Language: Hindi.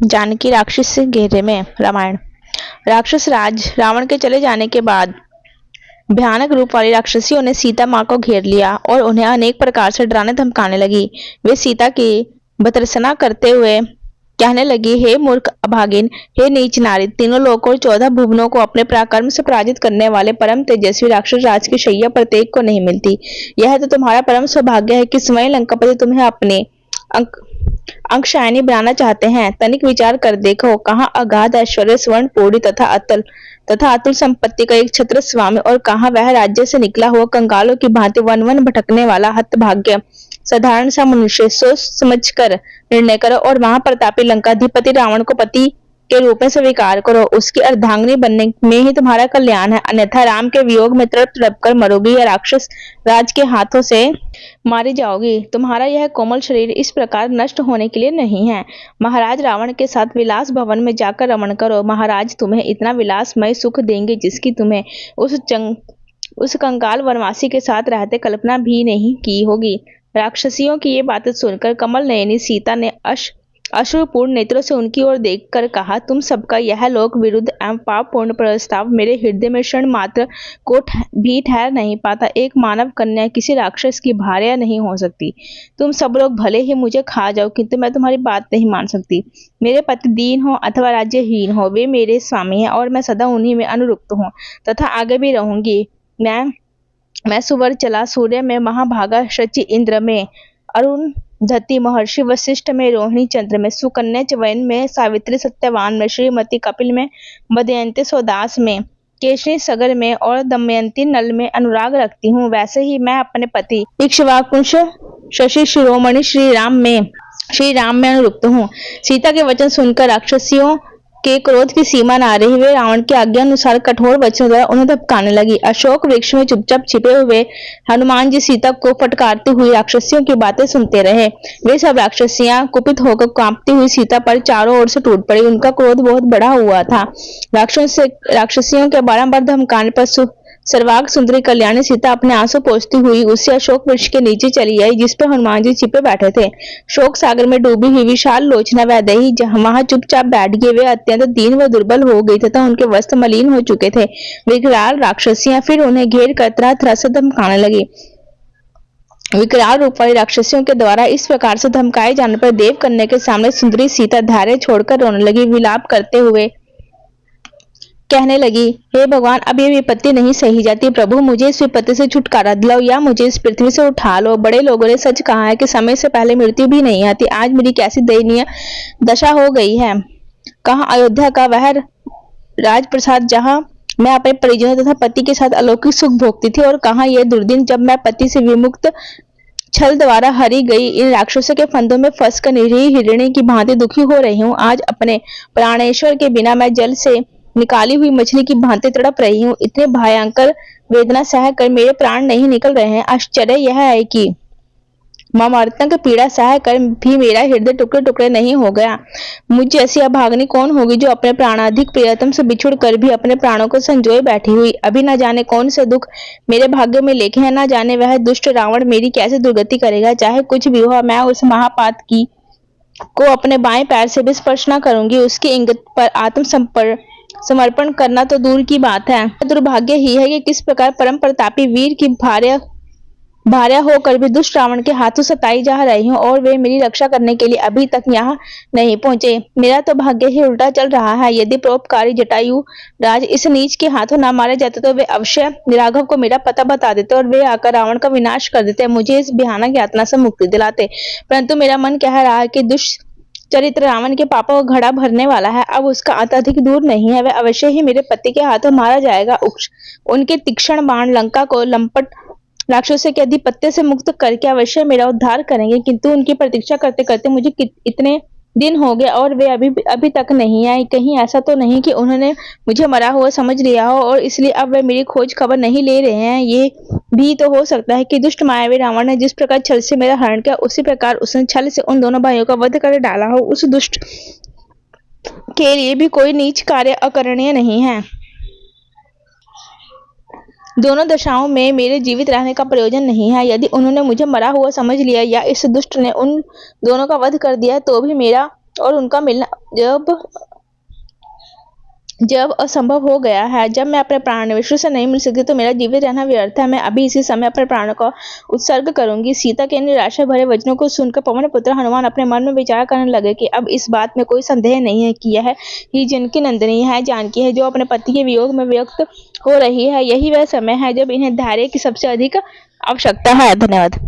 जानकी राक्षस से घेरे में। रामायण। राक्षस राज रावण के चले जाने के बाद भयानक रूप वाली राक्षसियों ने सीता माँ को घेर लिया और उन्हें अनेक प्रकार से डराने धमकाने लगी। वे सीता की भर्त्सना करते हुए कहने लगी, हे मूर्ख अभागिन, हे नीच नारी, तीनों लोकों और 14 भुवनों को अपने पराक्रम से पराजित करने वाले परम तेजस्वी राक्षस राज की शैया प्रत्येक को नहीं मिलती। यह तो तुम्हारा परम सौभाग्य है कि स्वयं लंकापति तुम्हें अपने अंकशायनी बनाना चाहते हैं। तनिक विचार कर देखो, कहाँ अगाध ऐश्वर्य, स्वर्ण पौड़ी तथा अतुल संपत्ति का एक छत्र स्वामी, और कहाँ वह राज्य से निकला हुआ कंगालों की भांति वन वन भटकने वाला हतभाग्य साधारण सा मनुष्य। सोच समझकर निर्णय करो और महाप्रतापी लंकाधिपति रावण को पति के रूप में स्वीकार करो। उसकी अर्धांगिनी बनने में ही तुम्हारा कल्याण है, अन्यथा राम के वियोग में तड़प तड़प कर मरोगी या राक्षस राज के हाथों से मारी जाओगी। तुम्हारा यह कोमल शरीर इस प्रकार नष्ट होने के लिए नहीं है। महाराज रावण के साथ विलास भवन में जाकर रमण करो। महाराज तुम्हें इतना विलासमय सुख देंगे जिसकी तुम्हें उस कंगाल वनवासी के साथ रहते कल्पना भी नहीं की होगी। राक्षसियों की ये बातें सुनकर कमल नयनी सीता ने अश्रुपूर्ण नेत्रों से उनकी ओर देखकर कहा, तुम सबका यह लोक विरुद्ध एवं पापपूर्ण प्रस्ताव मेरे हृदय में क्षण मात्र को भी ठहर नहीं पाता। एक मानव कन्या किसी राक्षस की भार्या नहीं हो सकती। तुम सब लोग भले ही मुझे खा जाओ, किंतु मैं तुम्हारी बात नहीं मान सकती। मेरे पति दीन हो अथवा राज्यहीन हो, वे मेरे स्वामी हैं और मैं सदा उन्हीं में अनुरक्त हूँ तथा आगे भी रहूंगी। मैं सुवर चला, सूर्य में महाभागा, शची इंद्र में, अरुण धति महर्षि वशिष्ठ में, रोहिणी चंद्र में, सुकन्या च्यवन में, सावित्री सत्यवान में, श्रीमती कपिल में, मदयंती सौदास में, केशनी सगर में और दमयंती नल में अनुराग रखती हूँ। वैसे ही मैं अपने पति इक्ष्वाकुंश शशि शिरोमणि श्री राम में अनुरक्त हूँ। सीता के वचन सुनकर राक्षसियों के क्रोध की सीमा न रही। वे रावण की आज्ञा अनुसार कठोर वचनों द्वारा उन्हें धमकाने लगी। अशोक वृक्ष में चुपचाप छिपे हुए हनुमान जी सीता को फटकारती हुई राक्षसियों की बातें सुनते रहे। वे सब राक्षसियां कुपित होकर कांपती हुई सीता पर चारों ओर से टूट पड़ी। उनका क्रोध बहुत बढ़ा हुआ था। राक्षसियों के बारंबार धमकाने पर सर्वांग सुंदरी कल्याणी सीता अपने आंसू पोंछती हुई उसी अशोक वृक्ष के नीचे चली आई जिस पर हनुमान जी छिपे बैठे थे। शोक सागर में डूबी हुई विशाल लोचना वैदेही वहां चुपचाप बैठ गई। वे अत्यंत दीन व दुर्बल हो गई तथा उनके वस्त्र मलिन हो चुके थे। विकराल राक्षसियां फिर उन्हें घेर कर तरह तरह से धमकाने लगी। विकराल रूप वाली राक्षसियों के द्वारा इस प्रकार से धमकाए जाने पर देव कन्या के सामने सुंदरी सीता धैर्य छोड़कर रोने लगी। विलाप करते हुए कहने लगी, हे भगवान, अब ये विपत्ति नहीं सही जाती। प्रभु, मुझे इस विपत्ति से छुटकारा दिलाओ या मुझे इस पृथ्वी से उठा लो। बड़े लोगों ने सच कहा है कि समय से पहले मृत्यु भी नहीं आती। आज मेरी कैसी दयनीय दशा हो गई है। कहाँ अयोध्या का वह राजप्रसाद जहाँ मैं अपने परिजनों तथा पति के साथ अलौकिक सुख भोगती थी, और कहाँ ये दुर्दिन जब मैं पति से विमुक्त छल द्वारा हरी गई इन राक्षसों के फंदों में फंसकर निरीह हिरणी की भांति दुखी हो रही हूँ। आज अपने प्राणेश्वर के बिना मैं जल से निकाली हुई मछली की भांति तड़प रही हूँ। इतने भयंकर वेदना सहकर मेरे प्राण नहीं निकल रहे हैं। आश्चर्य यह है कि मर्मांतक पीड़ा सहकर भी मेरा हृदय टुकड़े टुकड़े नहीं हो गया। मुझ जैसी अभागनी कौन होगी जो अपने प्राणाधिक प्रियतम से बिछुड़ कर भी अपने प्राणों को संजोए बैठी हुई। अभी न जाने कौन से दुख मेरे भाग्य में लिखे हैं, न जाने वह दुष्ट रावण मेरी कैसे दुर्गति करेगा। चाहे कुछ भी हो, मैं उस महापात की को अपने बाएं पैर से भी स्पर्श न करूंगी। उसके इंगित पर समर्पण करना तो दूर की बात है। दुर्भाग्य ही है कि किस प्रकार परम प्रतापी वीर की भार्या होकर भी दुष्ट रावण के हाथों सताई जा रही हूँ और वे मेरी रक्षा करने के लिए अभी तक यहाँ नहीं पहुंचे। मेरा तो भाग्य ही उल्टा चल रहा है। यदि परोपकारी जटायु राज इस नीच के हाथों न मारे जाते तो वे अवश्य निराघव को मेरा पता बता देते और वे आकर रावण का विनाश कर देते, मुझे इस भयानक यातना से मुक्ति दिलाते। परंतु मेरा मन कह रहा है कि दुष्ट चरित्र रावण के पापों का घड़ा भरने वाला है। अब उसका अंत अधिक दूर नहीं है। वह अवश्य ही मेरे पति के हाथों मारा जाएगा। उनके तीक्ष्ण बाण लंका को लंपट राक्षसों के अधिपत्य से मुक्त करके अवश्य मेरा उद्धार करेंगे, किंतु उनकी प्रतीक्षा करते करते मुझे इतने दिन हो गए और वे अभी तक नहीं आए। कहीं ऐसा तो नहीं कि उन्होंने मुझे मरा हुआ समझ लिया हो और इसलिए अब वे मेरी खोज खबर नहीं ले रहे हैं। ये भी तो हो सकता है कि दुष्ट मायावी रावण ने जिस प्रकार छल से मेरा हरण किया, उसी प्रकार उसने छल से उन दोनों भाइयों का वध कर डाला हो। उस दुष्ट के लिए भी कोई नीच कार्य अकरणीय नहीं है। दोनों दशाओं में मेरे जीवित रहने का प्रयोजन नहीं है। यदि उन्होंने मुझे मरा हुआ समझ लिया या इस दुष्ट ने उन दोनों का वध कर दिया तो भी मेरा और उनका मिलना जब असंभव हो गया है, जब मैं अपने प्राण विष्णु से नहीं मिल सकती तो मेरा जीवित रहना व्यर्थ है। मैं अभी इसी समय अपने प्राणों का उत्सर्ग करूंगी। सीता के निराशा भरे वचनों को सुनकर पवन पुत्र हनुमान अपने मन में विचार करने लगे कि अब इस बात में कोई संदेह नहीं है कि यह ही जिनकी नंदिनी है, जानकी है, जो अपने पति के वियोग में व्यक्त हो रही है। यही वह समय है जब इन्हें धैर्य की सबसे अधिक आवश्यकता है। धन्यवाद।